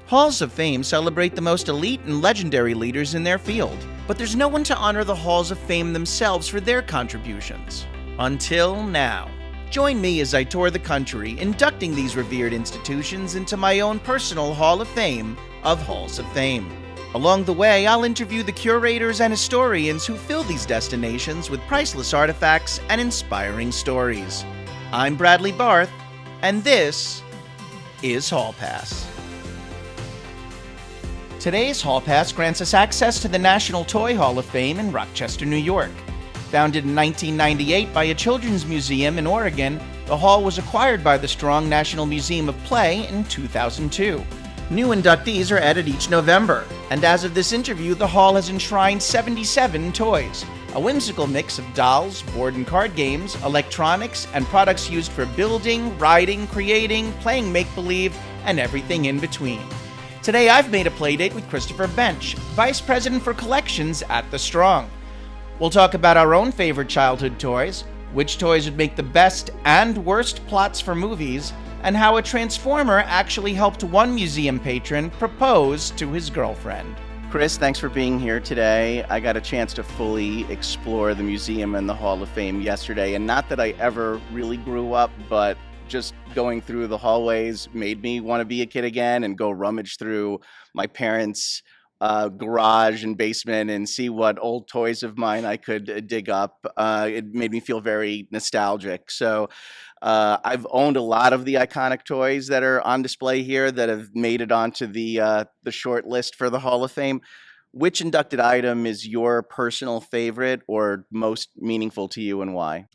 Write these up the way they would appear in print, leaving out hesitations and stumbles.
Halls of Fame celebrate the most elite and legendary leaders in their field, but there's no one to honor the Halls of Fame themselves for their contributions. Until now. Join me as I tour the country, inducting these revered institutions into my own personal Hall of Fame of Halls of Fame. Along the way, I'll interview the curators and historians who fill these destinations with priceless artifacts and inspiring stories. I'm Bradley Barth, and this is Hall Pass. Today's Hall Pass grants us access to the National Toy Hall of Fame in Rochester, New York. Founded in 1998 by a children's museum in Oregon, the hall was acquired by the Strong National Museum of Play in 2002. New inductees are added each November, and as of this interview, the hall has enshrined 77 toys, a whimsical mix of dolls, board and card games, electronics, and products used for building, riding, creating, playing make-believe, and everything in between. Today, I've made a playdate with Christopher Bensch, Vice President for Collections at the Strong. We'll talk about our own favorite childhood toys, which toys would make the best and worst plots for movies, and how a transformer actually helped one museum patron propose to his girlfriend. Chris, thanks for being here today. I got a chance to fully explore the museum and the Hall of Fame yesterday, and not that I ever really grew up, but just going through the hallways made me want to be a kid again and go rummage through my parents' garage and basement and see what old toys of mine I could dig up. It made me feel very nostalgic. So I've owned a lot of the iconic toys that are on display here that have made it onto the short list for the Hall of Fame. Which inducted item is your personal favorite or most meaningful to you, and why?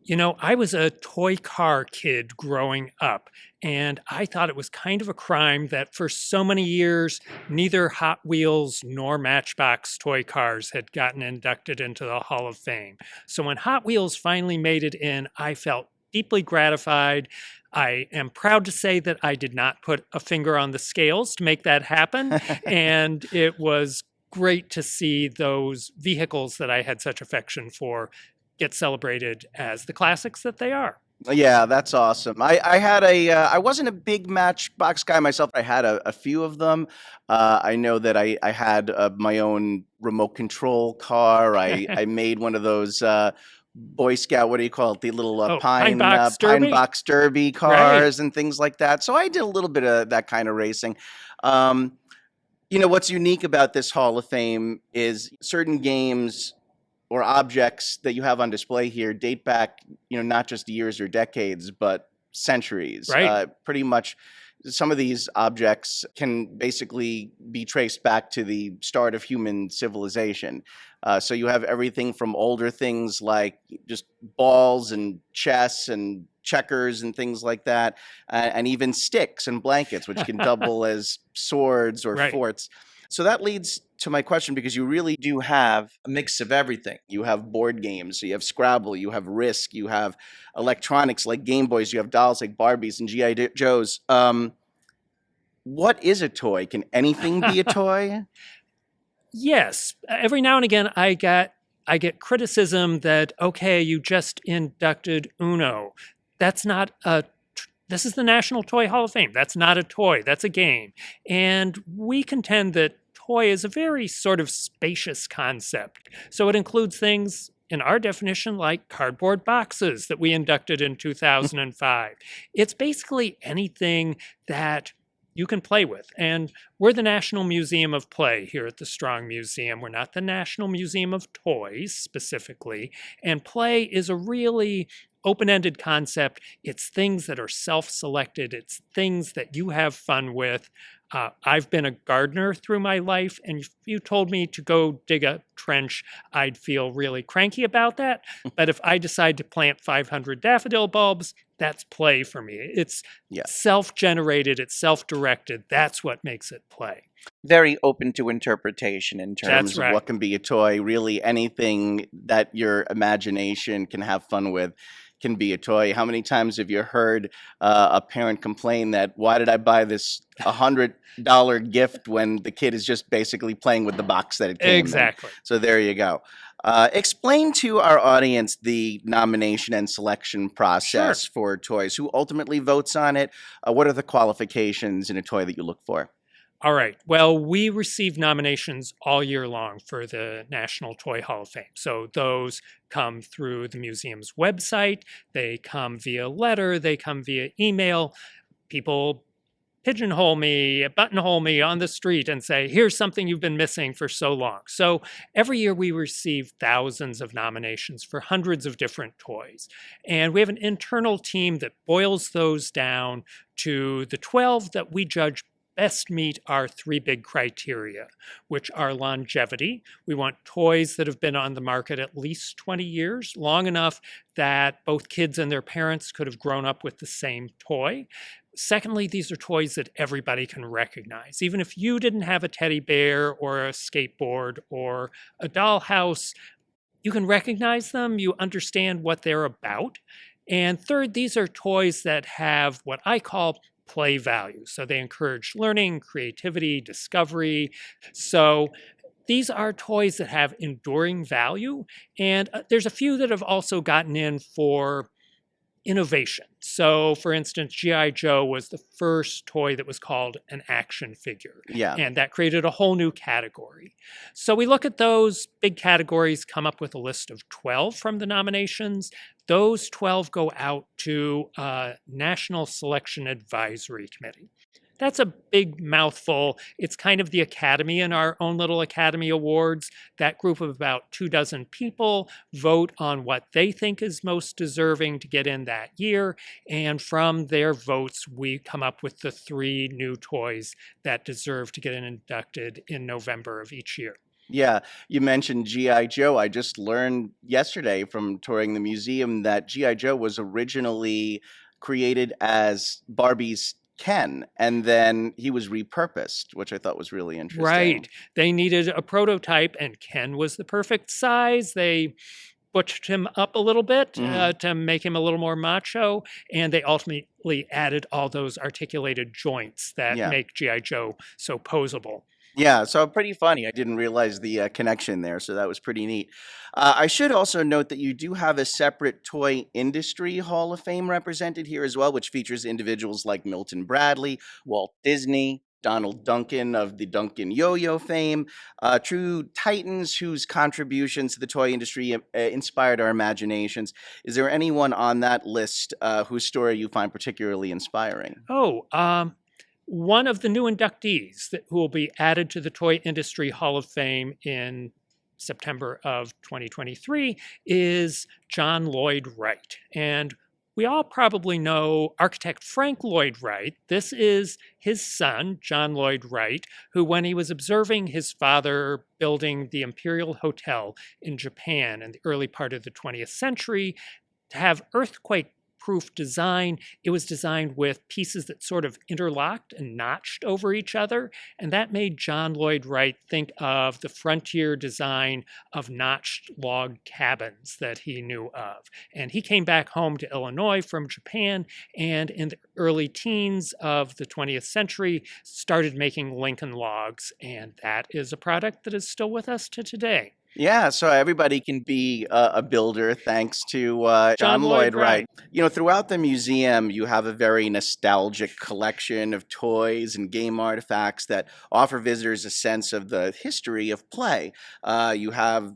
You know, I was a toy car kid growing up, and I thought it was kind of a crime that for so many years, neither Hot Wheels nor Matchbox toy cars had gotten inducted into the Hall of Fame. So when Hot Wheels finally made it in, I felt deeply gratified. I am proud to say that I did not put a finger on the scales to make that happen, and it was great to see those vehicles that I had such affection for get celebrated as the classics that they are. Yeah, that's awesome. I wasn't a big Matchbox guy myself. I had a few of them. I know that I had my own remote control car. I made one of those Boy Scout, what do you call it? The little pine box derby cars, right, and things like that. So I did a little bit of that kind of racing. You know, what's unique about this Hall of Fame is certain games or objects that you have on display here date back, you know, not just years or decades, but centuries. Right. Pretty much some of these objects can basically be traced back to the start of human civilization. So you have everything from older things like just balls and chess and checkers and things like that, and even sticks and blankets, which can double as swords or forts. So that leads to my question, because you really do have a mix of everything. You have board games, so you have Scrabble, you have Risk, you have electronics like Game Boys, you have dolls like Barbies and G.I. Joes. What is a toy? Can anything be a toy? Yes. Every now and again, I get criticism that, okay, you just inducted Uno. That's not a This is the National Toy Hall of Fame. That's not a toy. That's a game. And we contend that toy is a very sort of spacious concept. So it includes things, in our definition, like cardboard boxes that we inducted in 2005. It's basically anything that you can play with. And we're the National Museum of Play here at the Strong Museum. We're not the National Museum of Toys specifically. And play is a really open-ended concept. It's things that are self-selected. It's things that you have fun with. I've been a gardener through my life, and if you told me to go dig a trench, I'd feel really cranky about that. But if I decide to plant 500 daffodil bulbs, that's play for me. It's self-generated, it's self-directed. That's what makes it play. Very open to interpretation in terms of what can be a toy. Really, anything that your imagination can have fun with can be a toy. How many times have you heard a parent complain that, why did I buy this $100 gift when the kid is just basically playing with the box that it came in? So there you go. Explain to our audience the nomination and selection process for toys. Who ultimately votes on it? What are the qualifications in a toy that you look for? All right. Well, we receive nominations all year long for the National Toy Hall of Fame. So those come through the museum's website, they come via letter, they come via email. People pigeonhole me, buttonhole me on the street and say, here's something you've been missing for so long. So every year we receive thousands of nominations for hundreds of different toys. And we have an internal team that boils those down to the 12 that we judge best meet our three big criteria, which are longevity. We want toys that have been on the market at least 20 years, long enough that both kids and their parents could have grown up with the same toy. Secondly, these are toys that everybody can recognize. Even if you didn't have a teddy bear or a skateboard or a dollhouse, you can recognize them, you understand what they're about. And third, these are toys that have what I call play value. So they encourage learning, creativity, discovery. So these are toys that have enduring value. And there's a few that have also gotten in for innovation. So, for instance, G.I. Joe was the first toy that was called an action figure. Yeah. And that created a whole new category. So we look at those big categories, come up with a list of 12 from the nominations. Those 12 go out to a National Selection Advisory Committee. That's a big mouthful. It's kind of the Academy in our own little Academy Awards. That group of about 24 people vote on what they think is most deserving to get in that year. And from their votes, we come up with the 3 new toys that deserve to get inducted in November of each year. Yeah, you mentioned G.I. Joe. I just learned yesterday from touring the museum that G.I. Joe was originally created as Barbie's Ken, and then he was repurposed, which I thought was really interesting. Right. They needed a prototype, and Ken was the perfect size. They butched him up a little bit to make him a little more macho, and they ultimately added all those articulated joints that make G.I. Joe so posable. Yeah, so pretty funny. I didn't realize the connection there, so that was pretty neat. I should also note that you do have a separate Toy Industry Hall of Fame represented here as well, which features individuals like Milton Bradley, Walt Disney, Donald Duncan of the Duncan Yo-Yo fame, true titans whose contributions to the toy industry inspired our imaginations. Is there anyone on that list whose story you find particularly inspiring? One of the new inductees who will be added to the Toy Industry Hall of Fame in September of 2023 is John Lloyd Wright. And we all probably know architect Frank Lloyd Wright. This is his son, John Lloyd Wright, who, when he was observing his father building the Imperial Hotel in Japan in the early part of the 20th century, to have earthquake proof design. It was designed with pieces that sort of interlocked and notched over each other. And that made John Lloyd Wright think of the frontier design of notched log cabins that he knew of. And he came back home to Illinois from Japan, and in the early teens of the 20th century, started making Lincoln logs. And that is a product that is still with us to today. Yeah, so everybody can be a builder thanks to John Lloyd Wright. You know, throughout the museum, you have a very nostalgic collection of toys and game artifacts that offer visitors a sense of the history of play. You have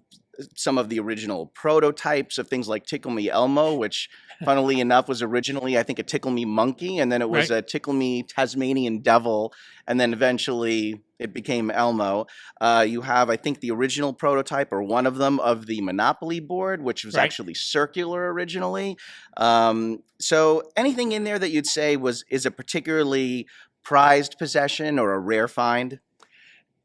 some of the original prototypes of things like Tickle Me Elmo, which funnily enough was originally, I think, a Tickle Me Monkey, and then it was a Tickle Me Tasmanian Devil, and then eventually it became Elmo. You have, I think, the original prototype, or one of them, of the Monopoly board, which was actually circular originally. So anything in there that you'd say is a particularly prized possession or a rare find?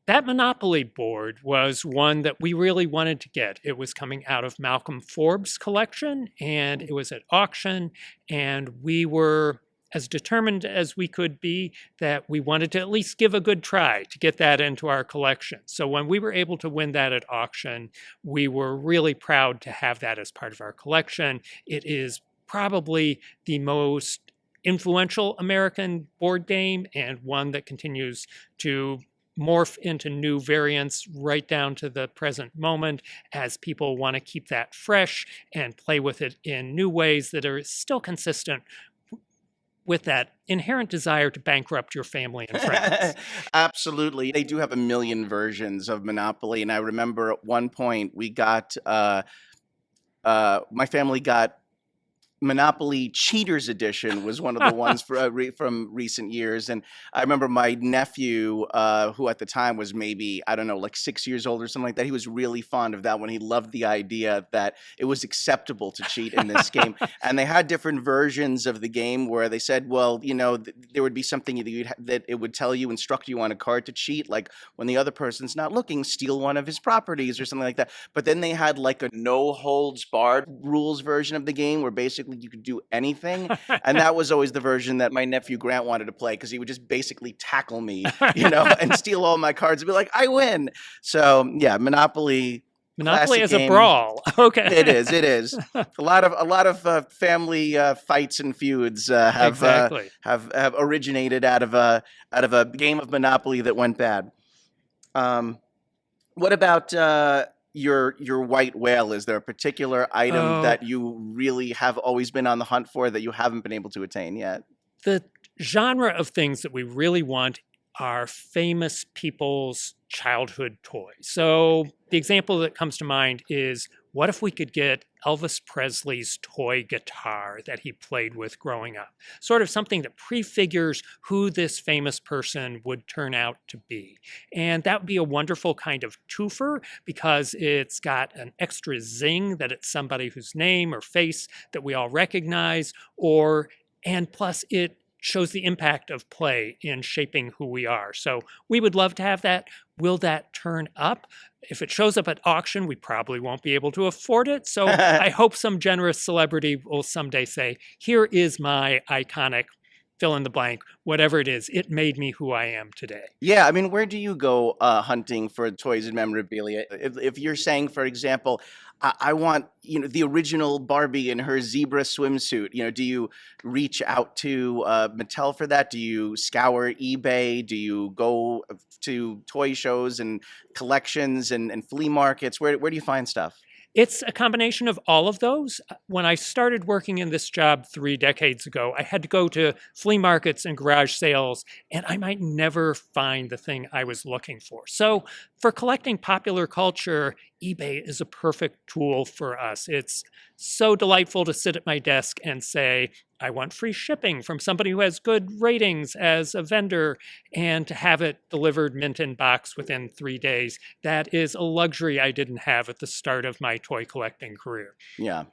That Monopoly board was one that we really wanted to get. It was coming out of Malcolm Forbes' collection, and it was at auction, and we were as determined as we could be that we wanted to at least give a good try to get that into our collection. So when we were able to win that at auction, we were really proud to have that as part of our collection. It is probably the most influential American board game, and one that continues to morph into new variants right down to the present moment as people want to keep that fresh and play with it in new ways that are still consistent with that inherent desire to bankrupt your family and friends. Absolutely. They do have a million versions of Monopoly. And I remember at one point we got, my family got Monopoly Cheaters Edition was one of the ones from recent years. And I remember my nephew, who at the time was maybe, I don't know, like 6 years old or something like that. He was really fond of that one. He loved the idea that it was acceptable to cheat in this game. And they had different versions of the game where they said, well, there would be something that it would tell you, instruct you on a card to cheat, like when the other person's not looking, steal one of his properties or something like that. But then they had like a no holds barred rules version of the game where basically you could do anything. And that was always the version that my nephew Grant wanted to play, because he would just basically tackle me, and steal all my cards and be like, I win. So yeah, Monopoly is game. A brawl. Okay. It is. A lot of family fights and feuds have originated out of a game of Monopoly that went bad. What about your white whale? Is there a particular item that you really have always been on the hunt for that you haven't been able to attain yet? The genre of things that we really want are famous people's childhood toys. So the example that comes to mind is, what if we could get Elvis Presley's toy guitar that he played with growing up? Sort of something that prefigures who this famous person would turn out to be. And that would be a wonderful kind of twofer, because it's got an extra zing that it's somebody whose name or face that we all recognize, and plus it shows the impact of play in shaping who we are. So we would love to have that. Will that turn up? If it shows up at auction, we probably won't be able to afford it. So I hope some generous celebrity will someday say, here is my iconic fill in the blank, whatever it is. It made me who I am today. Yeah, I mean, where do you go hunting for toys and memorabilia? If you're saying, for example, I want, the original Barbie in her zebra swimsuit, do you reach out to Mattel for that? Do you scour eBay? Do you go to toy shows and collections and flea markets? Where do you find stuff? It's a combination of all of those. When I started working in this job 3 decades ago, I had to go to flea markets and garage sales, and I might never find the thing I was looking for. So for collecting popular culture, eBay is a perfect tool for us. It's so delightful to sit at my desk and say, I want free shipping from somebody who has good ratings as a vendor, and to have it delivered mint in box within 3 days. That is a luxury I didn't have at the start of my toy collecting career. Yeah.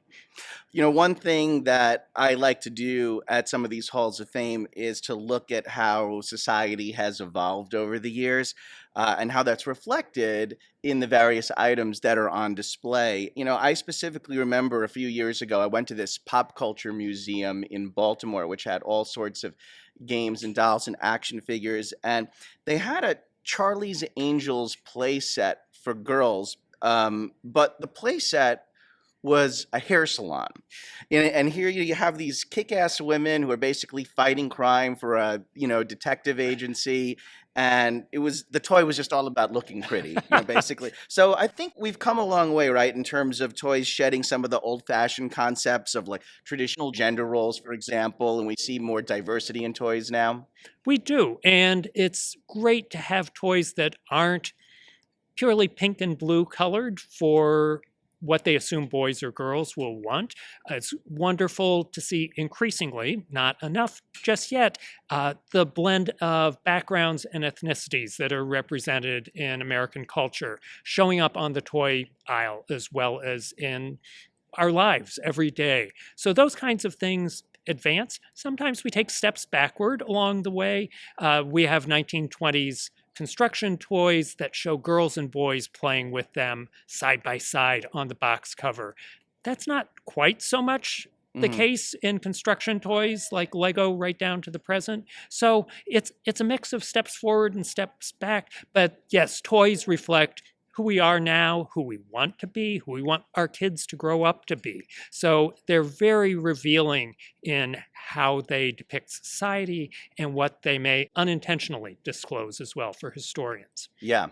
One thing that I like to do at some of these halls of fame is to look at how society has evolved over the years, and how that's reflected in the various items that are on display. I specifically remember a few years ago, I went to this pop culture museum in Baltimore, which had all sorts of games and dolls and action figures. And they had a Charlie's Angels play set for girls, but the play set was a hair salon. And here you have these kick-ass women who are basically fighting crime for a, detective agency. And the toy was just all about looking pretty, basically. So I think we've come a long way, right, in terms of toys shedding some of the old-fashioned concepts of like traditional gender roles, for example, and we see more diversity in toys now. We do. And it's great to have toys that aren't purely pink and blue colored for what they assume boys or girls will want. It's wonderful to see increasingly, not enough just yet, the blend of backgrounds and ethnicities that are represented in American culture showing up on the toy aisle as well as in our lives every day. So those kinds of things advance. Sometimes we take steps backward along the way. We have 1920s construction toys that show girls and boys playing with them side by side on the box cover. That's not quite so much the case in construction toys like Lego right down to the present. So it's a mix of steps forward and steps back. But yes, toys reflect who we are now, who we want to be, who we want our kids to grow up to be. So they're very revealing in how they depict society and what they may unintentionally disclose as well for historians. Yeah.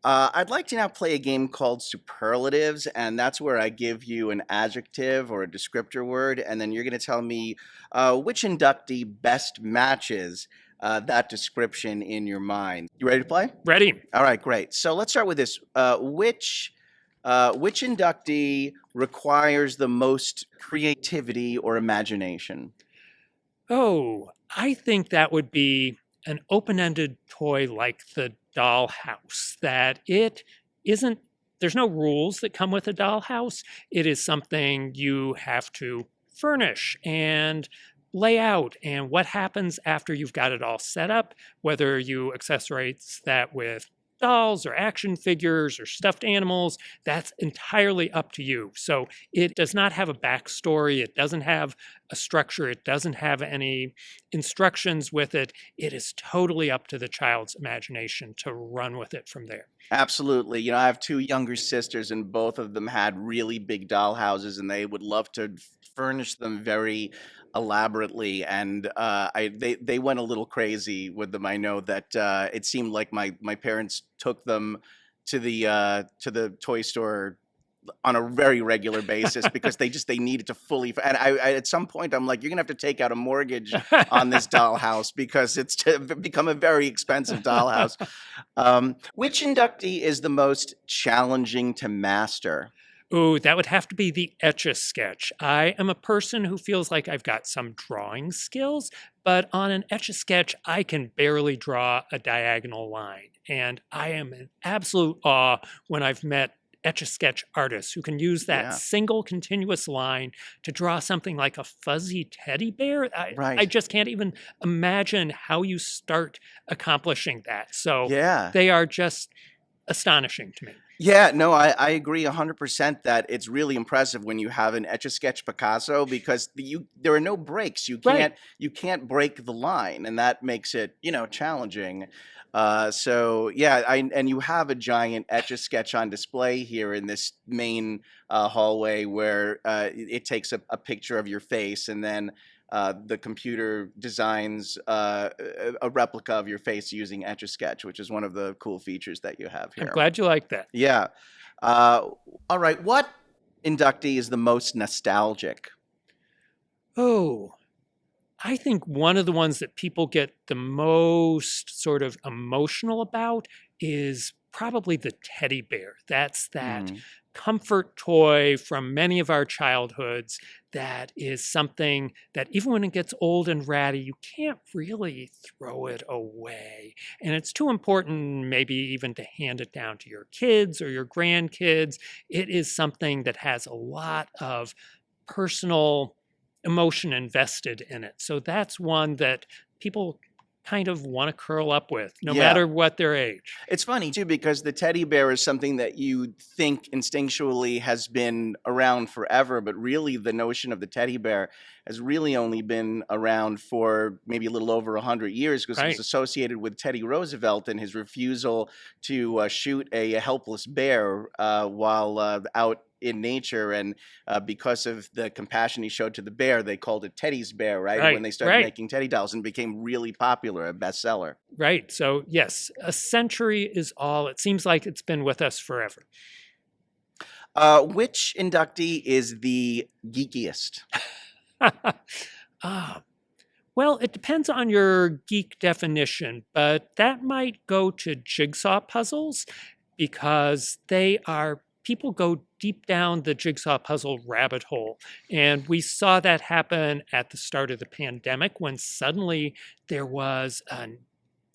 I'd like to now play a game called Superlatives, and that's where I give you an adjective or a descriptor word, and then you're going to tell me which inductee best matches that description in your mind. You ready to play? Ready? All right, great. So let's start with this. Which inductee requires the most creativity or imagination? Oh, I think that would be an open-ended toy like the dollhouse, that it isn't, there's no rules that come with a dollhouse. It is something you have to furnish and lay out, and what happens after you've got it all set up, whether you accessorize that with dolls or action figures or stuffed animals, that's entirely up to you. So it does not have a backstory. It doesn't have a structure. It doesn't have any instructions with it. It is totally up to the child's imagination to run with it from there. Absolutely. I have two younger sisters, and both of them had really big doll houses, and they would love to furnish them very elaborately. And they went a little crazy with them. I know that it seemed like my parents took them to the toy store on a very regular basis because they needed to fully. And I at some point I'm like, you're gonna have to take out a mortgage on this dollhouse because it's become a very expensive dollhouse. Which inductee is the most challenging to master? Ooh, that would have to be the Etch-a-Sketch. I am a person who feels like I've got some drawing skills, but on an Etch-a-Sketch, I can barely draw a diagonal line. And I am in absolute awe when I've met Etch-a-Sketch artists who can use that single continuous line to draw something like a fuzzy teddy bear. I just can't even imagine how you start accomplishing that. So they are just astonishing to me. Yeah, no, I agree 100% that it's really impressive when you have an Etch-a-Sketch Picasso because there are no breaks. You can't break the line, and that makes it challenging. So yeah, and you have a giant Etch-a-Sketch on display here in this main hallway where it takes a picture of your face, and then the computer designs a replica of your face using Etch-a-Sketch, which is one of the cool features that you have here. I'm glad you like that. Yeah. All right. What inductee is the most nostalgic? Oh, I think one of the ones that people get the most sort of emotional about is probably the teddy bear. That's that comfort toy from many of our childhoods that is something that even when it gets old and ratty, you can't really throw it away. And it's too important maybe even to hand it down to your kids or your grandkids. It is something that has a lot of personal emotion invested in it. So that's one that people kind of want to curl up with, no matter what their age. It's funny, too, because the teddy bear is something that you think instinctually has been around forever, but really the notion of the teddy bear has really only been around for maybe a little over 100 years because it was associated with Teddy Roosevelt and his refusal to shoot a helpless bear while out in nature, and because of the compassion he showed to the bear, they called it Teddy's Bear, right? When they started making teddy dolls, and became really popular, a bestseller. Right. So yes, a century is all. It seems like it's been with us forever. Which inductee is the geekiest? Well, it depends on your geek definition, but that might go to jigsaw puzzles because people go deep down the jigsaw puzzle rabbit hole. And we saw that happen at the start of the pandemic when suddenly there was a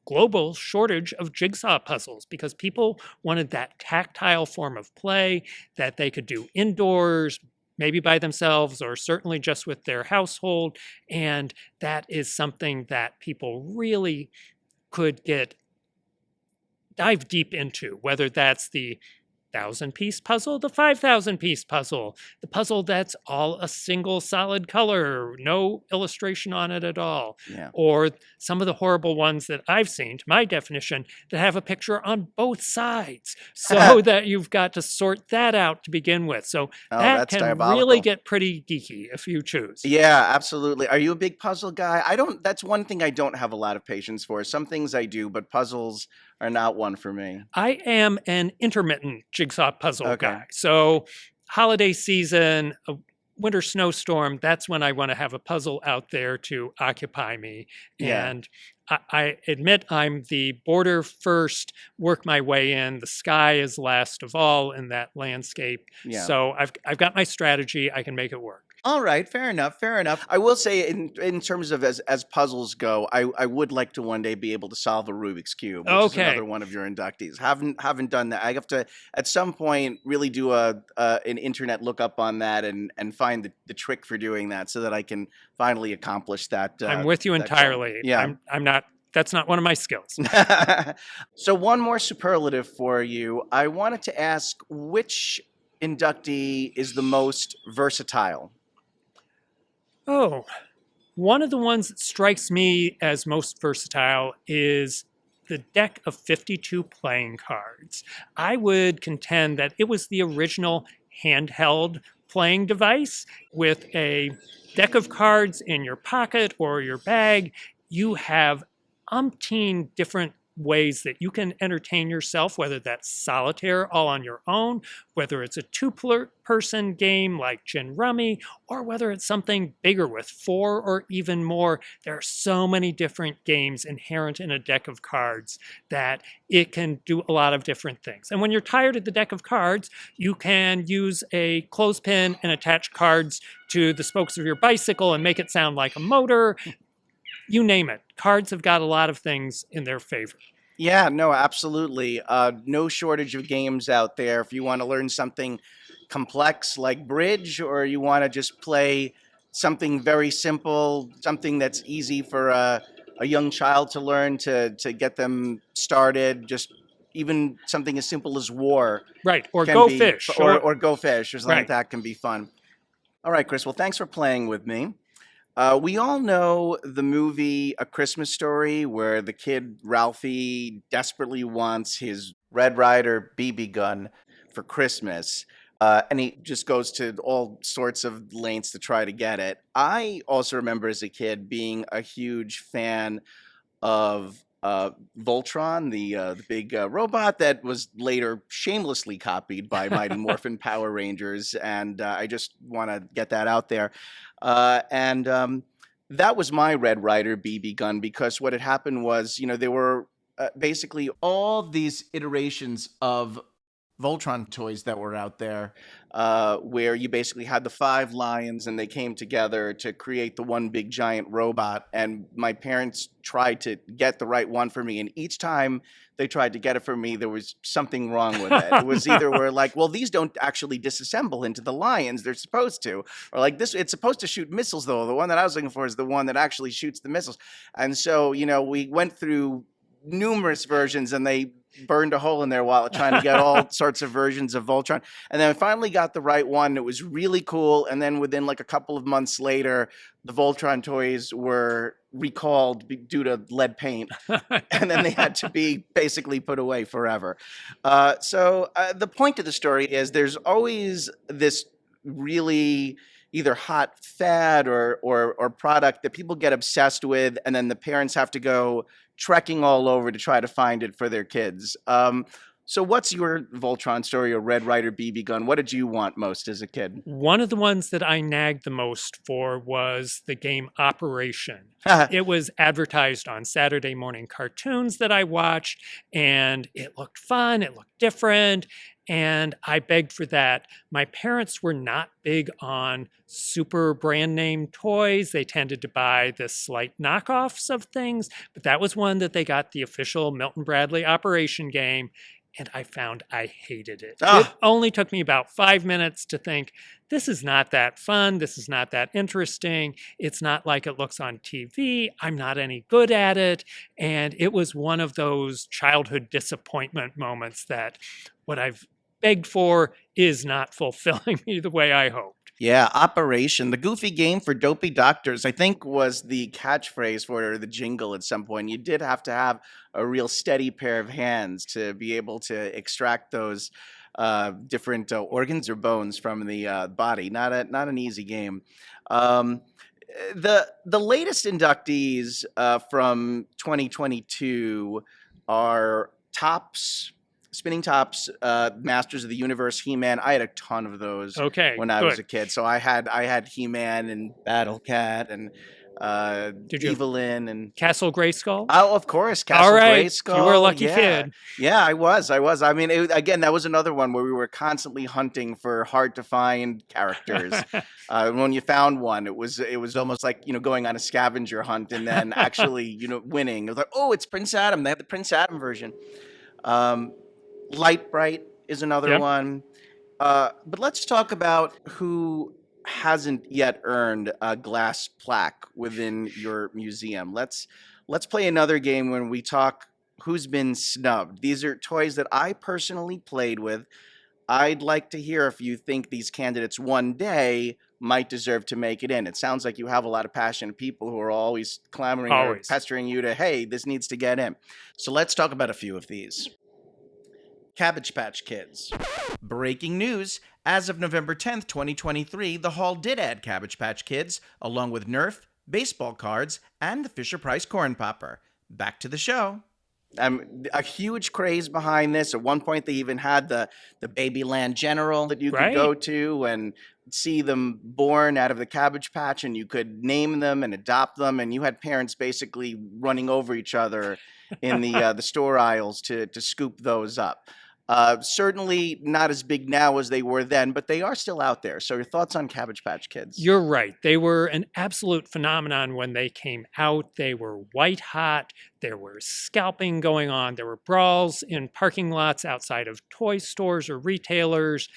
global shortage of jigsaw puzzles because people wanted that tactile form of play that they could do indoors, maybe by themselves or certainly just with their household. And that is something that people really could dive deep into, whether that's the 1,000-piece puzzle, the 5,000-piece puzzle, the puzzle that's all a single solid color, no illustration on it at all, or some of the horrible ones that I've seen, to my definition, that have a picture on both sides, so that you've got to sort that out to begin with. So that can really get pretty geeky if you choose. Yeah, absolutely. Are you a big puzzle guy? That's one thing I don't have a lot of patience for. Some things I do, but puzzles are not one for me. I am an intermittent jigsaw puzzle Okay. guy. So holiday season, a winter snowstorm, that's when I want to have a puzzle out there to occupy me. Yeah. And I admit I'm the border first, work my way in. The sky is last of all in that landscape. Yeah. So I've got my strategy. I can make it work. All right, fair enough, fair enough. I will say, in terms of as puzzles go, I would like to one day be able to solve a Rubik's cube, which is Okay. another one of your inductees. Haven't done that. I have to at some point really do an internet lookup on that and find the trick for doing that so that I can finally accomplish that. I'm with you that goal. entirely. Yeah. I'm not. That's not one of my skills. So one more superlative for you. I wanted to ask which inductee is the most versatile. Oh, one of the ones that strikes me as most versatile is the deck of 52 playing cards. I would contend that it was the original handheld playing device with a deck of cards in your pocket or your bag. You have umpteen different ways that you can entertain yourself, whether that's solitaire all on your own, whether it's a two-person game like Gin Rummy, or whether it's something bigger with 4 or even more. There are so many different games inherent in a deck of cards that it can do a lot of different things. And when you're tired of the deck of cards, you can use a clothespin and attach cards to the spokes of your bicycle and make it sound like a motor. You name it. Cards have got a lot of things in their favor. Yeah, no, absolutely. No shortage of games out there. If you want to learn something complex like bridge, or you want to just play something very simple, something that's easy for a young child to learn to get them started, just even something as simple as war. Right, or can Go be- Fish. Or Go Fish, or something like Right. that can be fun. All right, Chris, well, thanks for playing with me. We all know the movie A Christmas Story, where the kid Ralphie desperately wants his Red Ryder BB gun for Christmas. And he just goes to all sorts of lengths to try to get it. I also remember as a kid being a huge fan of Voltron, the big robot that was later shamelessly copied by Mighty Morphin Power Rangers, and I just want to get that out there. And that was my Red Ryder BB gun, because what had happened was, there were basically all these iterations of Voltron toys that were out there, where you basically had the 5 lions and they came together to create the one big giant robot. And my parents tried to get the right one for me, and each time they tried to get it for me, there was something wrong with it. It was either we're like, well, these don't actually disassemble into the lions, they're supposed to, or like this, it's supposed to shoot missiles though. The one that I was looking for is the one that actually shoots the missiles. And so, we went through numerous versions, and they burned a hole in their wallet trying to get all sorts of versions of Voltron. And then I finally got the right one. It was really cool. And then within like a couple of months later, the Voltron toys were recalled due to lead paint. And then they had to be basically put away forever. So the point of the story is there's always this really either hot fad or product that people get obsessed with, and then the parents have to go trekking all over to try to find it for their kids. So what's your Voltron story or Red Ryder BB gun? What did you want most as a kid? One of the ones that I nagged the most for was the game Operation. It was advertised on Saturday morning cartoons that I watched, and it looked fun, it looked different, and I begged for that. My parents were not big on super brand name toys. They tended to buy the slight knockoffs of things, but that was one that they got the official Milton Bradley Operation game, and I found I hated it. It only took me about 5 minutes to think, this is not that fun, this is not that interesting, it's not like it looks on TV, I'm not any good at it, and it was one of those childhood disappointment moments that what I've begged for is not fulfilling me the way I hoped. Yeah, Operation, the goofy game for dopey doctors, I think was the catchphrase for it, or the jingle at some point. You did have to have a real steady pair of hands to be able to extract those different organs or bones from the body. Not an easy game. The latest inductees from 2022 are Tops, Spinning Tops, Masters of the Universe, He-Man. I had a ton of those Okay, when I good. was a kid. So I had He-Man and Battle Cat and Did you have Evelyn and Castle Grayskull? oh, of course, All Castle right, Grayskull. you were a lucky Yeah, kid. yeah, I was. I mean, again, that was another one where we were constantly hunting for hard to find characters. When you found one, it was almost like going on a scavenger hunt and then actually winning. It was like, oh, it's Prince Adam. They have the Prince Adam version. Um, Light Bright is another Yep. one. But let's talk about who hasn't yet earned a glass plaque within your museum. Let's play another game when we talk who's been snubbed. These are toys that I personally played with. I'd like to hear if you think these candidates one day might deserve to make it in. It sounds like you have a lot of passionate people who are always clamoring or Always. pestering you to, hey, this needs to get in. So let's talk about a few of these. Cabbage Patch Kids. Breaking news. As of November 10th, 2023, the Hall did add Cabbage Patch Kids, along with Nerf, baseball cards, and the Fisher-Price Corn Popper. Back to the show. A huge craze behind this. At one point, they even had the Babyland General that you could Right. go to and see them born out of the Cabbage Patch, and you could name them and adopt them, and you had parents basically running over each other in the store aisles to scoop those up. Certainly not as big now as they were then, but they are still out there. So your thoughts on Cabbage Patch Kids? You're right. They were an absolute phenomenon when they came out. They were white hot. There was scalping going on. There were brawls in parking lots outside of toy stores or retailers.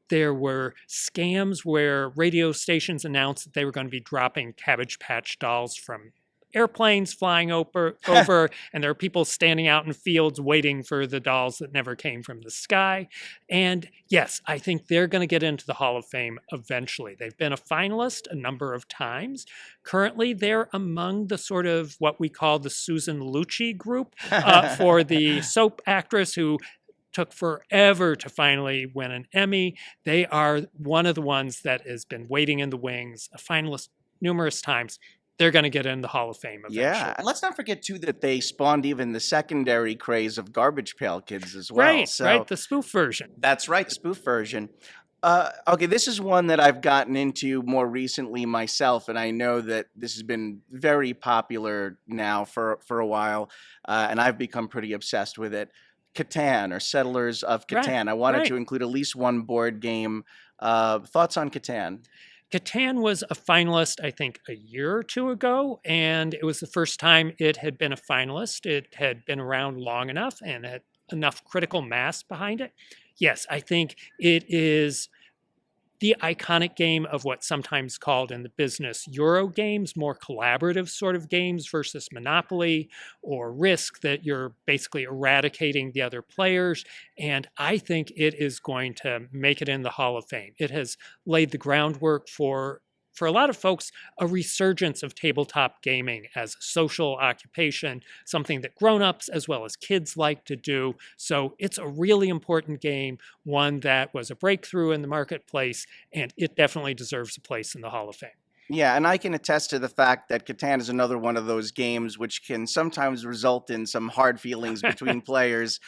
There were scams where radio stations announced that they were going to be dropping Cabbage Patch dolls from airplanes flying over and there are people standing out in fields waiting for the dolls that never came from the sky. And yes, I think they're going to get into the Hall of Fame eventually. They've been a finalist a number of times. Currently, they're among the sort of what we call the Susan Lucci group for the soap actress who took forever to finally win an Emmy. They are one of the ones that has been waiting in the wings, a finalist numerous times. They're going to get in the Hall of Fame eventually. Yeah, and let's not forget too that they spawned even the secondary craze of Garbage Pail Kids as well. Right, the spoof version. That's right, the spoof version. Okay, this is one that I've gotten into more recently myself, and I know that this has been very popular now for a while, and I've become pretty obsessed with it. Catan, or Settlers of Catan. I wanted to include at least one board game. Thoughts on Catan? Catan was a finalist, I think, a year or two ago, and it was the first time it had been a finalist. It had been around long enough and had enough critical mass behind it. Yes, I think it is the iconic game of what's sometimes called in the business Euro games, more collaborative sort of games versus Monopoly or Risk, that you're basically eradicating the other players. And I think it is going to make it in the Hall of Fame. It has laid the groundwork for a lot of folks, a resurgence of tabletop gaming as a social occupation, something that grown-ups as well as kids like to do. So it's a really important game, one that was a breakthrough in the marketplace, and it definitely deserves a place in the Hall of Fame. Yeah, and I can attest to the fact that Catan is another one of those games which can sometimes result in some hard feelings between players,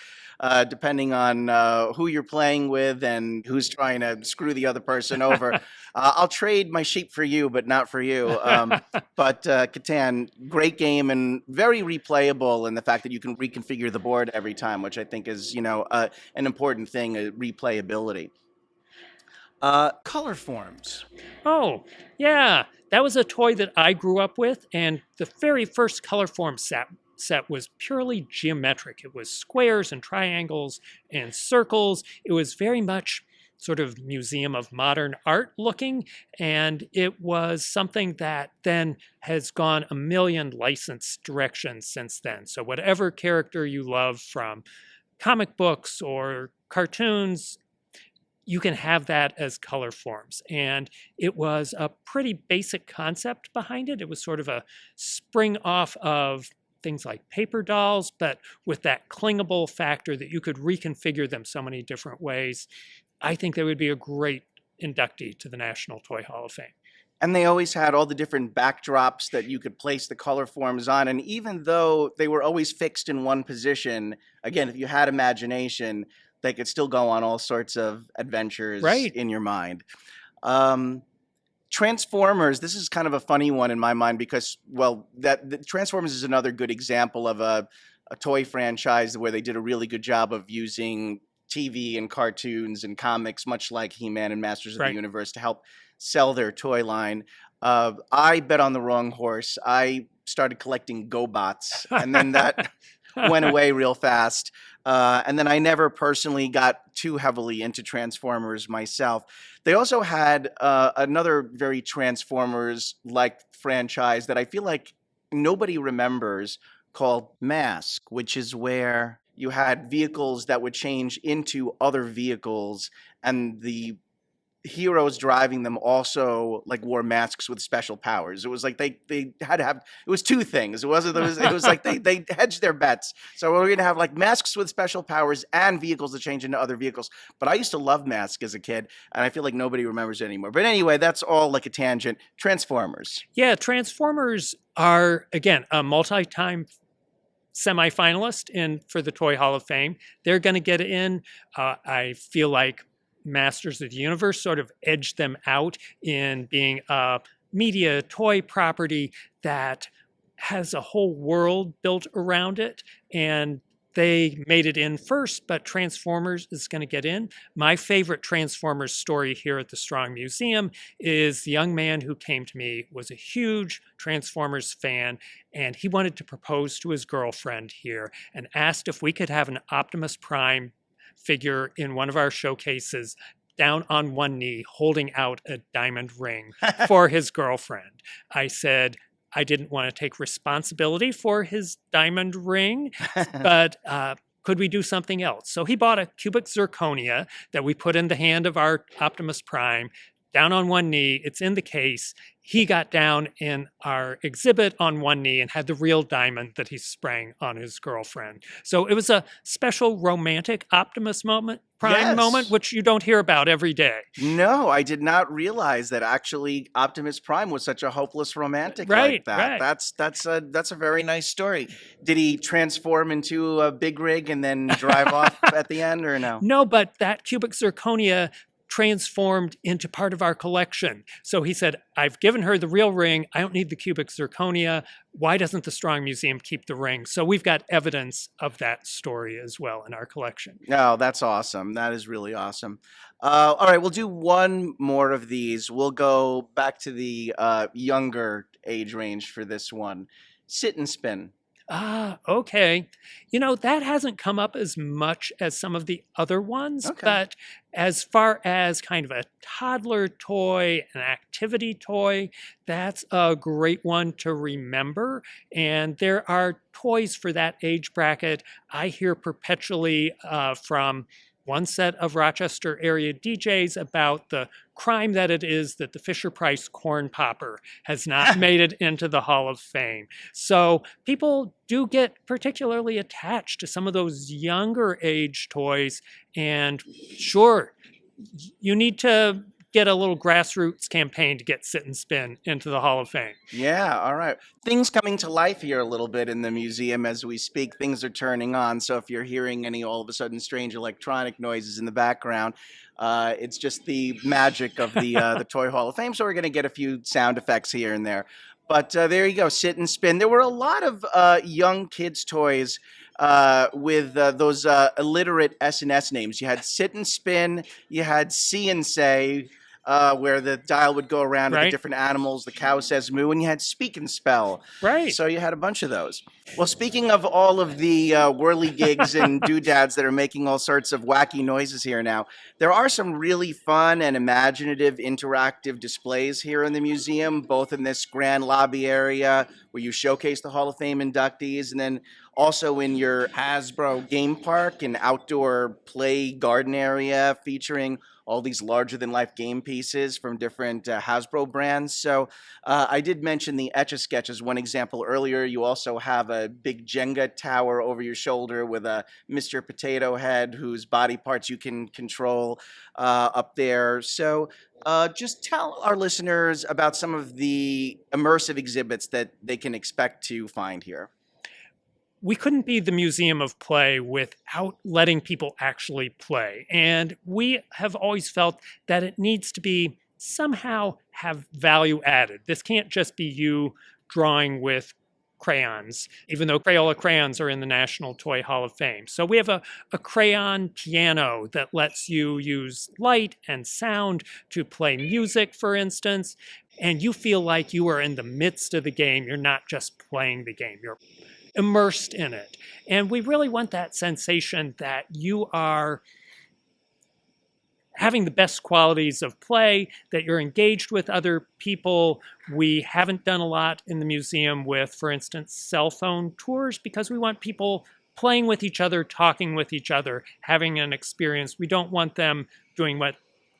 depending on who you're playing with and who's trying to screw the other person over. I'll trade my sheep for you, but not for you. But Catan, great game and very replayable in the fact that you can reconfigure the board every time, which I think is, an important thing, replayability. Color forms. Oh, yeah. That was a toy that I grew up with, and the very first color form set was purely geometric. It was squares and triangles and circles. It was very much sort of Museum of Modern Art looking, and it was something that then has gone a million licensed directions since then. So whatever character you love from comic books or cartoons, you can have that as color forms. And it was a pretty basic concept behind it. It was sort of a spring off of things like paper dolls, but with that clingable factor that you could reconfigure them so many different ways. I think they would be a great inductee to the National Toy Hall of Fame. And they always had all the different backdrops that you could place the color forms on. And even though they were always fixed in one position, again, if you had imagination, they could still go on all sorts of adventures Right. in your mind. Um, Transformers, this is kind of a funny one in my mind because, well, the Transformers is another good example of a toy franchise where they did a really good job of using TV and cartoons and comics, much like He-Man and Masters of the Right. Universe, to help sell their toy line. I bet on the wrong horse. I started collecting GoBots, and then that went away real fast. And then I never personally got too heavily into Transformers myself. They also had another very Transformers-like franchise that I feel like nobody remembers called Mask, which is where you had vehicles that would change into other vehicles, and the heroes driving them also like wore masks with special powers. It was like they had to have, it was two things. It was like they hedged their bets. So we're gonna have like masks with special powers and vehicles that change into other vehicles. But I used to love Mask as a kid, and I feel like nobody remembers it anymore. But anyway, that's all like a tangent. Transformers. Yeah, Transformers are, again, a multi-time semifinalist for the Toy Hall of Fame. They're going to get in. I feel like Masters of the Universe sort of edged them out in being a media toy property that has a whole world built around it, and they made it in first, but Transformers is going to get in. My favorite Transformers story here at the Strong Museum is the young man who came to me was a huge Transformers fan, and he wanted to propose to his girlfriend here and asked if we could have an Optimus Prime figure in one of our showcases down on one knee holding out a diamond ring for his girlfriend. I said I didn't want to take responsibility for his diamond ring, but could we do something else? So he bought a cubic zirconia that we put in the hand of our Optimus Prime, down on one knee. It's in the case. He got down in our exhibit on one knee and had the real diamond that he sprang on his girlfriend. So it was a special romantic Optimus Prime moment, which you don't hear about every day. No, I did not realize that actually Optimus Prime was such a hopeless romantic like that. Right. That's a very nice story. Did he transform into a big rig and then drive off at the end, or no? No, but that cubic zirconia transformed into part of our collection. So he said, I've given her the real ring. I don't need the cubic zirconia. Why doesn't the Strong Museum keep the ring? So we've got evidence of that story as well in our collection. Oh, that's awesome. That is really awesome. All right, we'll do one more of these. We'll go back to the younger age range for this one. Sit and Spin. Ah, okay. You know, that hasn't come up as much as some of the other ones, but as far as kind of a toddler toy, an activity toy, that's a great one to remember. And there are toys for that age bracket. I hear perpetually from one set of Rochester area DJs about the crime that it is that the Fisher-Price corn popper has not made it into the Hall of Fame. So people do get particularly attached to some of those younger age toys. And sure, you need to get a little grassroots campaign to get Sit and Spin into the Hall of Fame. Yeah, all right. Things coming to life here a little bit in the museum as we speak. Things are turning on. So if you're hearing any all of a sudden strange electronic noises in the background, it's just the magic of the Toy Hall of Fame. So we're going to get a few sound effects here and there. But there you go, Sit and Spin. There were a lot of young kids' toys with those illiterate S&S names. You had Sit and Spin, you had See and Say, where the dial would go around with the different animals. The cow says moo, and you had Speak and Spell. Right. So you had a bunch of those. Well, speaking of all of the whirligigs and doodads that are making all sorts of wacky noises here now, there are some really fun and imaginative interactive displays here in the museum, both in this grand lobby area where you showcase the Hall of Fame inductees, and then also in your Hasbro game park, an outdoor play garden area featuring all these larger than life game pieces from different Hasbro brands. So I did mention the Etch-a-Sketch as one example earlier. You also have a big Jenga tower over your shoulder with a Mr. Potato Head whose body parts you can control up there. So just tell our listeners about some of the immersive exhibits that they can expect to find here. We couldn't be the museum of play without letting people actually play. And we have always felt that it needs to be somehow have value added. This can't just be you drawing with crayons, even though Crayola crayons are in the National Toy Hall of Fame. So we have a crayon piano that lets you use light and sound to play music, for instance, and you feel like you are in the midst of the game. You're not just playing the game. You're immersed in it. And we really want that sensation that you are having the best qualities of play, that you're engaged with other people. We haven't done a lot in the museum with, for instance, cell phone tours, because we want people playing with each other, talking with each other, having an experience. We don't want them doing what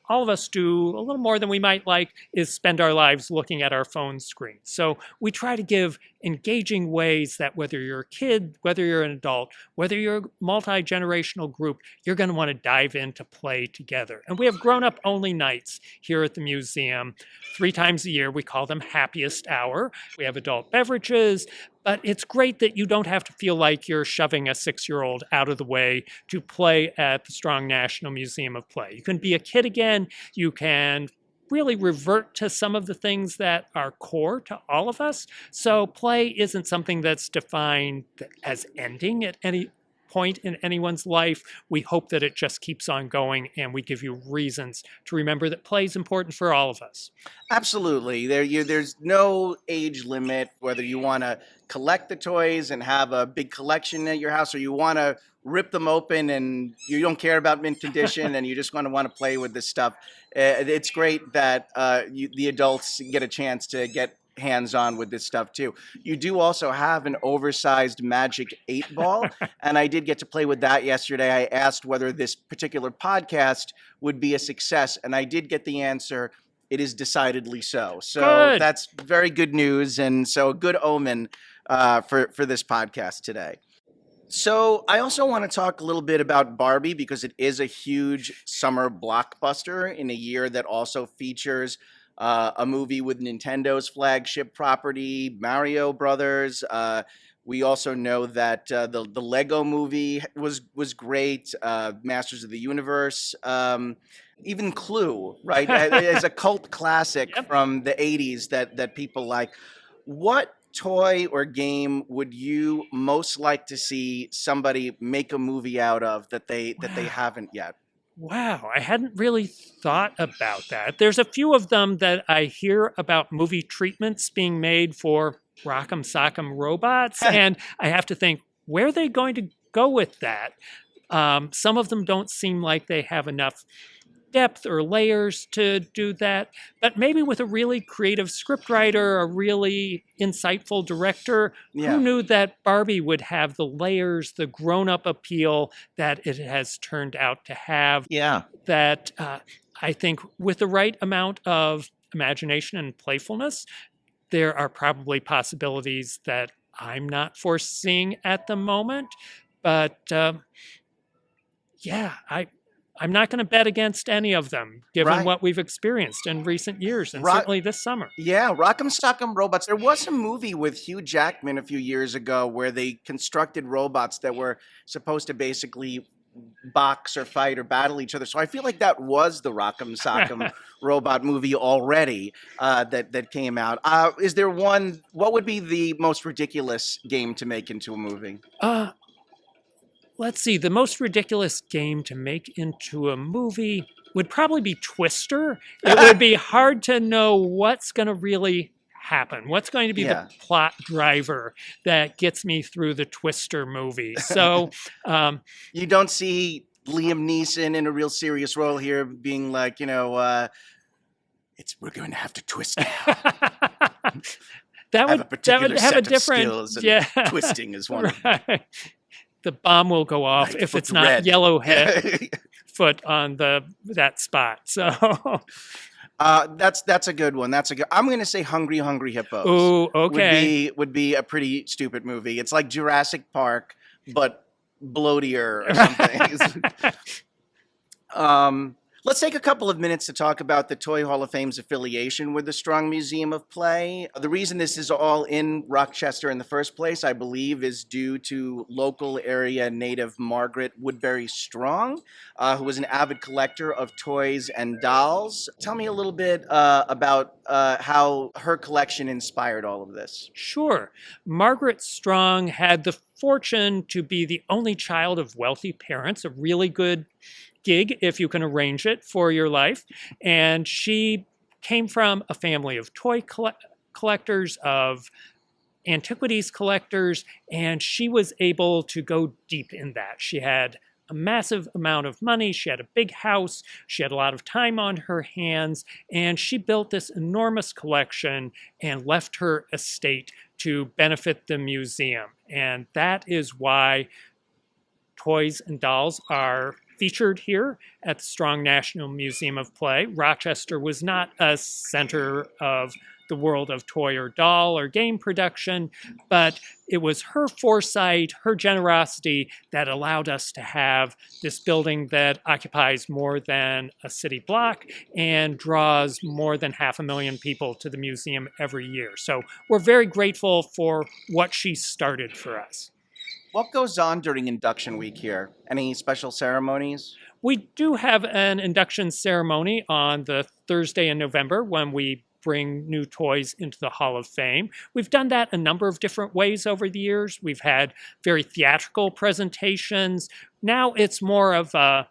all of us do a little more than we might like, is spend our lives looking at our phone screen. So we try to give engaging ways that whether you're a kid, whether you're an adult, whether you're a multi-generational group, you're going to want to dive into play together. And we have grown-up only nights here at the museum. 3 times a year, we call them Happiest Hour. We have adult beverages, but it's great that you don't have to feel like you're shoving a 6-year-old out of the way to play at the Strong National Museum of Play. You can be a kid again. You can really revert to some of the things that are core to all of us. So play isn't something that's defined as ending at any point in anyone's life. We hope that it just keeps on going, and we give you reasons to remember that play is important for all of us. Absolutely. There's no age limit, whether you want to collect the toys and have a big collection at your house, or you want to rip them open and you don't care about mint condition and you just want to play with this stuff. It's great that the adults get a chance to get hands-on with this stuff too. You do also have an oversized Magic 8 ball, and I did get to play with that yesterday. I asked whether this particular podcast would be a success, and I did get the answer. It is decidedly so. So Good. That's very good news, and so a good omen for this podcast today. So I also want to talk a little bit about Barbie, because it is a huge summer blockbuster in a year that also features a movie with Nintendo's flagship property, Mario Brothers. We also know that the Lego movie was great, Masters of the Universe, even Clue, right? As a cult classic from the 80s that people like. What toy or game would you most like to see somebody make a movie out of that they haven't yet? Wow, I hadn't really thought about that. There's a few of them that I hear about movie treatments being made for Rock'em Sock'em robots, and I have to think, where are they going to go with that? Some of them don't seem like they have enough depth or layers to do that, but maybe with a really creative scriptwriter, a really insightful director, who knew that Barbie would have the layers, the grown-up appeal that it has turned out to have. Yeah. That I think with the right amount of imagination and playfulness, there are probably possibilities that I'm not foreseeing at the moment. But I'm not going to bet against any of them, given what we've experienced in recent years, and certainly this summer. Yeah, Rock'em Sock'em Robots. There was a movie with Hugh Jackman a few years ago where they constructed robots that were supposed to basically box or fight or battle each other. So I feel like that was the Rock'em Sock'em robot movie already that came out. Is there one? What would be the most ridiculous game to make into a movie? Let's see, the most ridiculous game to make into a movie would probably be Twister. It would be hard to know what's going to really happen. What's going to be the plot driver that gets me through the Twister movie? So you don't see Liam Neeson in a real serious role here being like, we're going to have to twist now. That have a would particular have a set of different skills, and yeah. twisting is one of them. Right. The bomb will go off Right, if foot it's not red. yellow foot on that spot. So, That's a good one. That's a good. I'm going to say Hungry Hungry Hippos ooh, okay. would be a pretty stupid movie. It's like Jurassic Park, but bloatier or something. Let's take a couple of minutes to talk about the Toy Hall of Fame's affiliation with the Strong Museum of Play. The reason this is all in Rochester in the first place, I believe, is due to local area native Margaret Woodbury Strong, who was an avid collector of toys and dolls. Tell me a little bit about how her collection inspired all of this. Sure. Margaret Strong had the fortune to be the only child of wealthy parents, a really good gig if you can arrange it for your life. And she came from a family of toy collectors, of antiquities collectors, and she was able to go deep in that. She had a massive amount of money, she had a big house, she had a lot of time on her hands, and she built this enormous collection and left her estate to benefit the museum. And that is why toys and dolls are featured here at the Strong National Museum of Play. Rochester was not a center of the world of toy or doll or game production, but it was her foresight, her generosity that allowed us to have this building that occupies more than a city block and draws more than 500,000 people to the museum every year. So we're very grateful for what she started for us. What goes on during induction week here? Any special ceremonies? We do have an induction ceremony on the Thursday in November when we bring new toys into the Hall of Fame. We've done that a number of different ways over the years. We've had very theatrical presentations. Now it's more of a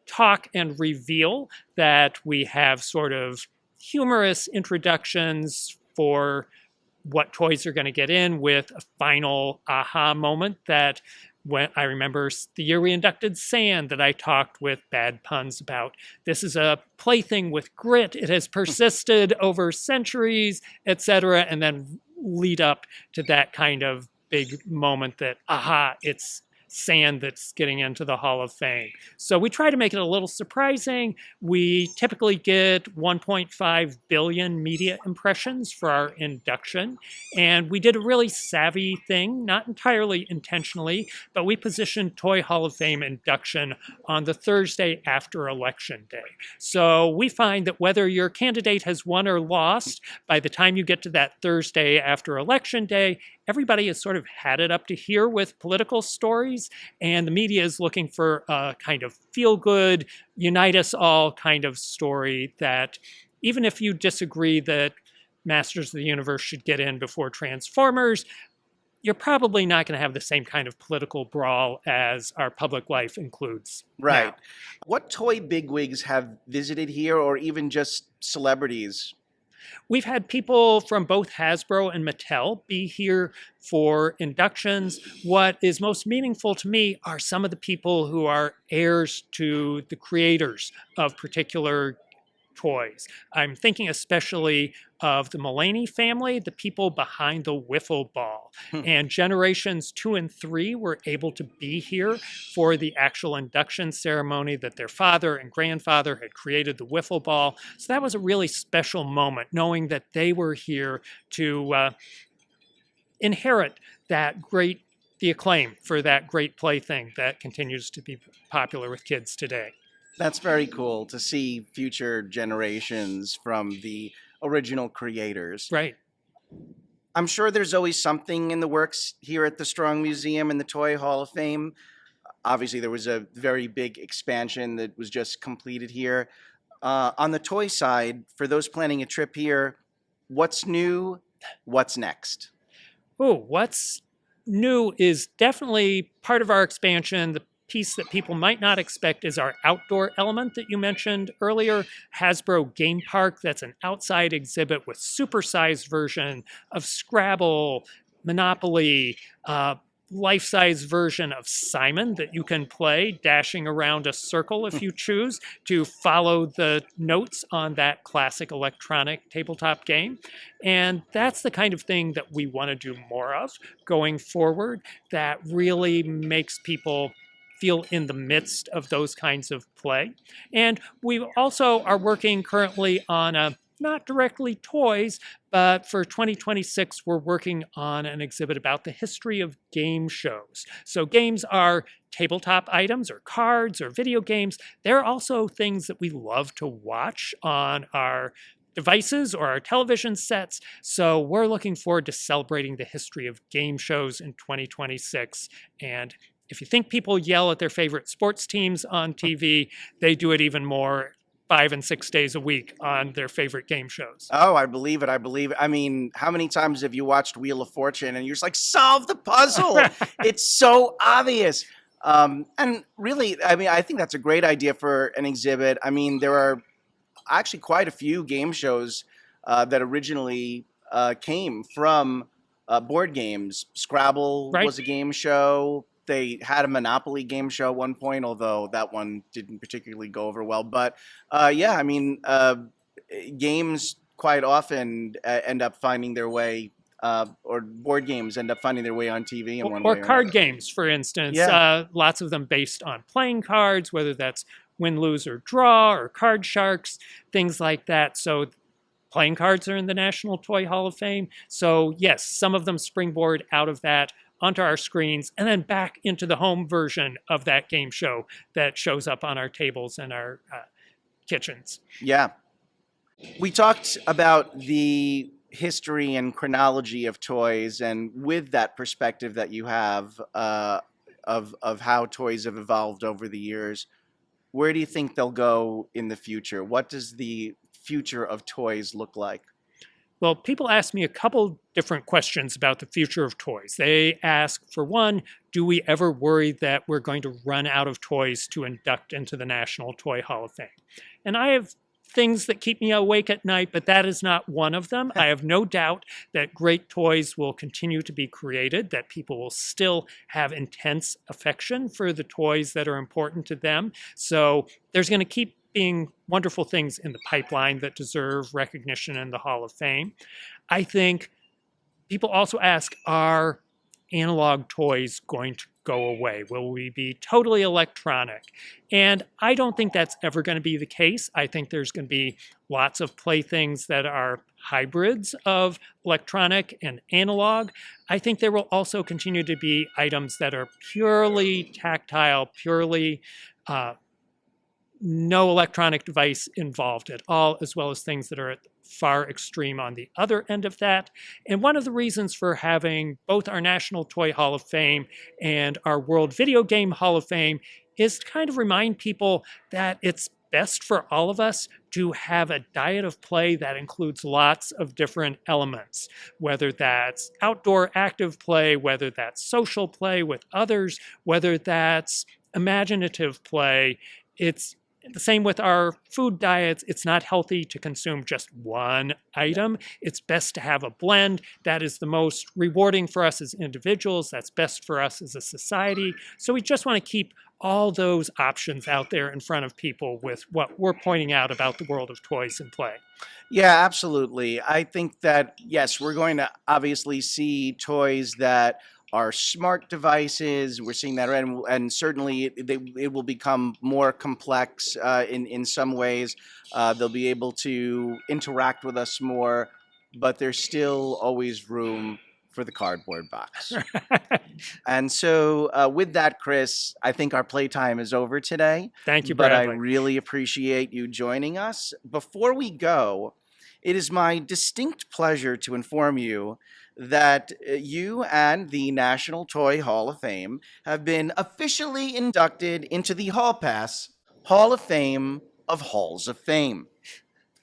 talk and reveal that we have sort of humorous introductions for what toys are going to get in with a final aha moment that when I remember the year we inducted Sand that I talked with Bad Puns about. This is a plaything with grit. It has persisted over centuries, etc. And then lead up to that kind of big moment that, aha, it's Sand that's getting into the Hall of Fame. So we try to make it a little surprising. We typically get 1.5 billion media impressions for our induction. And we did a really savvy thing, not entirely intentionally, but we positioned Toy Hall of Fame induction on the Thursday after Election Day. So we find that whether your candidate has won or lost, by the time you get to that Thursday after Election Day, everybody has sort of had it up to here with political stories, and the media is looking for a kind of feel-good, unite us all kind of story that even if you disagree that Masters of the Universe should get in before Transformers, you're probably not going to have the same kind of political brawl as our public life includes. Right. Now. What toy bigwigs have visited here, or even just celebrities? We've had people from both Hasbro and Mattel be here for inductions. What is most meaningful to me are some of the people who are heirs to the creators of particular toys. I'm thinking especially of the Mulaney family, the people behind the wiffle ball. And generations 2 and 3 were able to be here for the actual induction ceremony that their father and grandfather had created the wiffle ball. So that was a really special moment, knowing that they were here to inherit that the acclaim for that great plaything that continues to be popular with kids today. That's very cool to see future generations from the original creators. Right. I'm sure there's always something in the works here at the Strong Museum and the Toy Hall of Fame. Obviously, there was a very big expansion that was just completed here. On the toy side, for those planning a trip here, what's new? What's next? Oh, what's new is definitely part of our expansion. The piece that people might not expect is our outdoor element that you mentioned earlier. Hasbro Game Park, that's an outside exhibit with supersized version of Scrabble, Monopoly, life-size version of Simon that you can play, dashing around a circle if you choose to follow the notes on that classic electronic tabletop game. And that's the kind of thing that we want to do more of going forward, that really makes people feel in the midst of those kinds of play. And we also are working currently on a not directly toys, but for 2026, we're working on an exhibit about the history of game shows. So games are tabletop items or cards or video games. They're also things that we love to watch on our devices or our television sets. So we're looking forward to celebrating the history of game shows in 2026. And if you think people yell at their favorite sports teams on TV, they do it even more 5 and 6 days a week on their favorite game shows. Oh, I believe it. I believe it. I mean, how many times have you watched Wheel of Fortune and you're just like, solve the puzzle? It's so obvious. And really, I mean, I think that's a great idea for an exhibit. I mean, there are actually quite a few game shows that originally came from board games. Scrabble was a game show. They had a Monopoly game show at one point, although that one didn't particularly go over well. But yeah, I mean, games quite often end up finding their way, or board games end up finding their way on TV in one way. Or card games, for instance. Lots of them based on playing cards, whether that's win, lose, or draw, or card sharks, things like that. So playing cards are in the National Toy Hall of Fame. So yes, some of them springboard out of that onto our screens, and then back into the home version of that game show that shows up on our tables and our kitchens. Yeah. We talked about the history and chronology of toys, and with that perspective that you have of how toys have evolved over the years, where do you think they'll go in the future? What does the future of toys look like? Well, people ask me a couple different questions about the future of toys. They ask, for one, do we ever worry that we're going to run out of toys to induct into the National Toy Hall of Fame? And I have things that keep me awake at night, but that is not one of them. I have no doubt that great toys will continue to be created, that people will still have intense affection for the toys that are important to them. So there's going to keep being wonderful things in the pipeline that deserve recognition in the Hall of Fame. I think people also ask, are analog toys going to go away? Will we be totally electronic? And I don't think that's ever going to be the case. I think there's going to be lots of playthings that are hybrids of electronic and analog. I think there will also continue to be items that are purely tactile, purely no electronic device involved at all, as well as things that are at far extreme on the other end of that. And one of the reasons for having both our National Toy Hall of Fame and our World Video Game Hall of Fame is to kind of remind people that it's best for all of us to have a diet of play that includes lots of different elements, whether that's outdoor active play, whether that's social play with others, whether that's imaginative play. It's the same with our food diets. It's not healthy to consume just one item. It's best to have a blend. That is the most rewarding for us as individuals. That's best for us as a society. So we just want to keep all those options out there in front of people with what we're pointing out about the world of toys and play. Yeah, absolutely. I think that, yes, we're going to obviously see toys that are smart devices. We're seeing that, and certainly it will become more complex in some ways. They'll be able to interact with us more, but there's still always room for the cardboard box. And so with that, Chris, I think our playtime is over today. Thank you, Bradley. But I really appreciate you joining us. Before we go, it is my distinct pleasure to inform you that you and the National Toy Hall of Fame have been officially inducted into the Hall Pass Hall of Fame of Halls of Fame.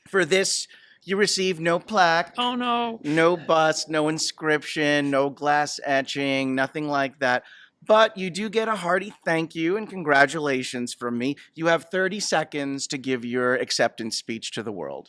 For this, you receive no plaque. Oh, no. No bust, no inscription, no glass etching, nothing like that. But you do get a hearty thank you and congratulations from me. You have 30 seconds to give your acceptance speech to the world.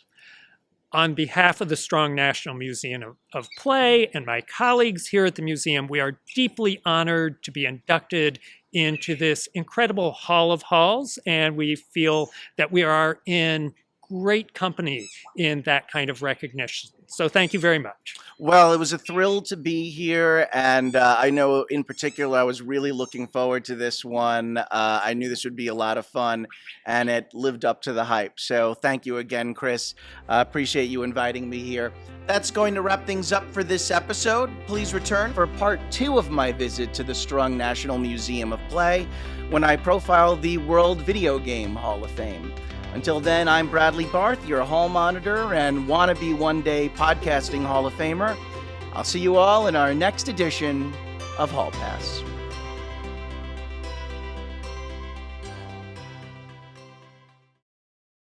On behalf of the Strong National Museum of Play and my colleagues here at the museum, we are deeply honored to be inducted into this incredible Hall of Halls, and we feel that we are in great company in that kind of recognition. So thank you very much. Well, it was a thrill to be here, and I know in particular I was really looking forward to this one. I knew this would be a lot of fun, and it lived up to the hype. So thank you again, Chris. Appreciate you inviting me here. That's going to wrap things up for this episode. Please return for part 2 of my visit to the Strong National Museum of Play, when I profile the World Video Game Hall of Fame. Until then, I'm Bradley Barth, your hall monitor and wannabe one-day podcasting Hall of Famer. I'll see you all in our next edition of Hall Pass.